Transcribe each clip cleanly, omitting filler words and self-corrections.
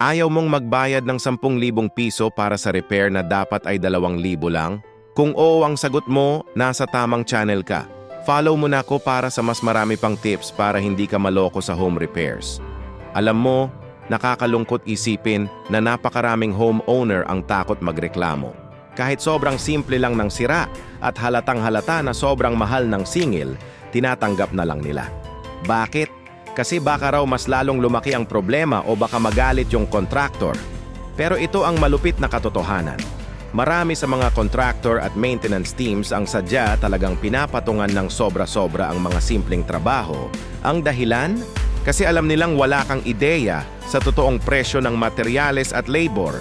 Ayaw mong magbayad ng 10,000 piso para sa repair na dapat ay 2,000 lang? Kung oo ang sagot mo, nasa tamang channel ka. Follow mo na ako para sa mas marami pang tips para hindi ka maloko sa home repairs. Alam mo, nakakalungkot isipin na napakaraming homeowner ang takot magreklamo. Kahit sobrang simple lang ng sira at halatang halata na sobrang mahal ng singil, tinatanggap na lang nila. Bakit? Kasi baka raw mas lalong lumaki ang problema o baka magalit yung contractor. Pero ito ang malupit na katotohanan. Marami sa mga contractor at maintenance teams ang sadya talagang pinapatungan ng sobra-sobra ang mga simpleng trabaho. Ang dahilan? Kasi alam nilang wala kang ideya sa totoong presyo ng materyales at labor.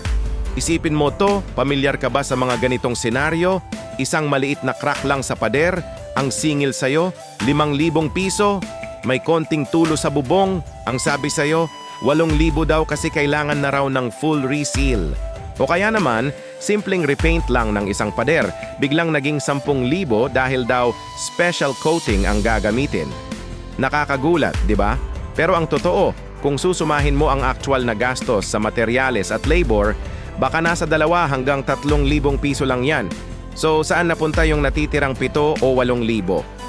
Isipin mo to, pamilyar ka ba sa mga ganitong senaryo? Isang maliit na crack lang sa pader, ang singil sa'yo, 5,000 piso, may konting tulo sa bubong, ang sabi sa'yo, 8,000 daw kasi kailangan na raw ng full reseal. O kaya naman, simpleng repaint lang ng isang pader, biglang naging 10,000 dahil daw special coating ang gagamitin. Nakakagulat, di ba? Pero ang totoo, kung susumahin mo ang actual na gastos sa materyales at labor, baka nasa 2 hanggang 3,000 piso lang yan. So saan napunta yung natitirang 7 o 8,000?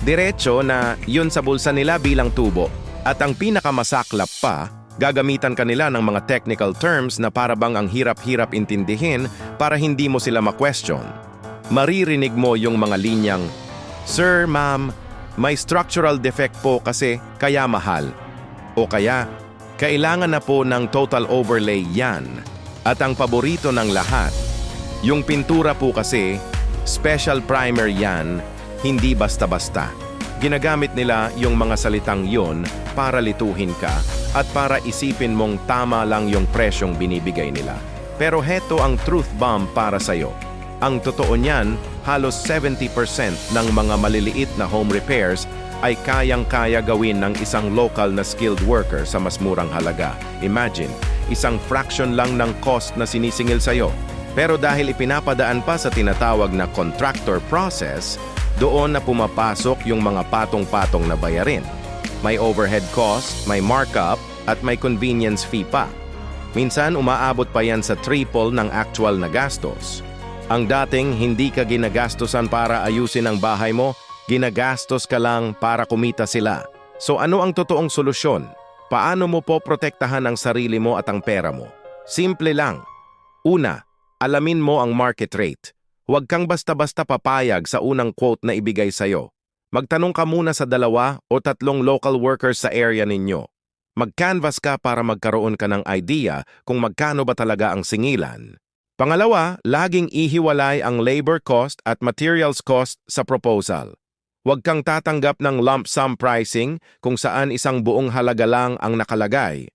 Diretso na yun sa bulsa nila bilang tubo. At ang pinakamasaklap pa, gagamitan kanila ng mga technical terms na para bang ang hirap-hirap intindihin para hindi mo sila ma-question. Maririnig mo yung mga linyang, "Sir, ma'am, may structural defect po kasi kaya mahal." O kaya, "Kailangan na po ng total overlay yan." At ang paborito ng lahat, yung pintura po kasi, special primer yan, hindi basta-basta. Ginagamit nila yung mga salitang yon para lituhin ka at para isipin mong tama lang yung presyong binibigay nila. Pero heto ang truth bomb para sa'yo. Ang totoo niyan, halos 70% ng mga maliliit na home repairs ay kayang-kaya gawin ng isang local na skilled worker sa mas murang halaga. Imagine, isang fraction lang ng cost na sinisingil sa'yo. Pero dahil ipinapadaan pa sa tinatawag na contractor process, doon na pumapasok yung mga patong-patong na bayarin. May overhead cost, may markup, at may convenience fee pa. Minsan umaabot pa yan sa triple ng actual na gastos. Ang dating hindi ka ginagastosan para ayusin ang bahay mo, ginagastos ka lang para kumita sila. So ano ang totoong solusyon? Paano mo po protektahan ang sarili mo at ang pera mo? Simple lang. Una, alamin mo ang market rate. Huwag kang basta-basta papayag sa unang quote na ibigay sa'yo. Magtanong ka muna sa 2 o 3 local workers sa area ninyo. Mag-canvas ka para magkaroon ka ng idea kung magkano ba talaga ang singilan. Pangalawa, laging ihiwalay ang labor cost at materials cost sa proposal. Huwag kang tatanggap ng lump sum pricing kung saan isang buong halaga lang ang nakalagay.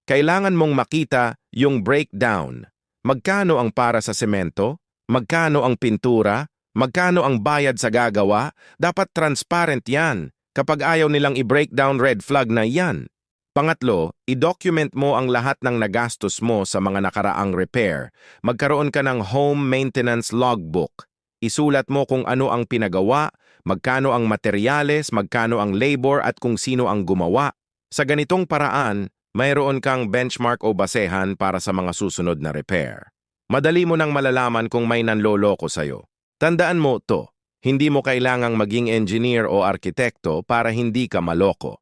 Kailangan mong makita yung breakdown. Magkano ang para sa semento? Magkano ang pintura? Magkano ang bayad sa gagawa? Dapat transparent yan. Kapag ayaw nilang i-breakdown, red flag na yan. Pangatlo, i-document mo ang lahat ng nagastos mo sa mga nakaraang repair. Magkaroon ka ng home maintenance logbook. Isulat mo kung ano ang pinagawa, magkano ang materyales, magkano ang labor at kung sino ang gumawa. Sa ganitong paraan, mayroon kang benchmark o basehan para sa mga susunod na repair. Madali mo nang malalaman kung may nanloloko sa'yo. Tandaan mo to, hindi mo kailangang maging engineer o arkitekto para hindi ka maloko.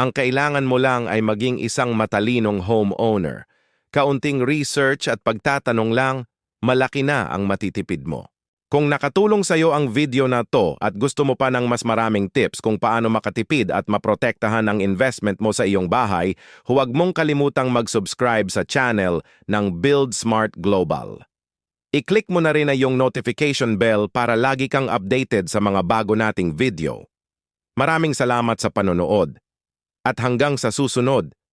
Ang kailangan mo lang ay maging isang matalinong homeowner. Kaunting research at pagtatanong lang, malaki na ang matitipid mo. Kung nakatulong sa'yo ang video na to at gusto mo pa ng mas maraming tips kung paano makatipid at maprotektahan ang investment mo sa iyong bahay, huwag mong kalimutang mag-subscribe sa channel ng Build Smart Global. I-click mo na rin na yung notification bell para lagi kang updated sa mga bago nating video. Maraming salamat sa panonood. At hanggang sa susunod,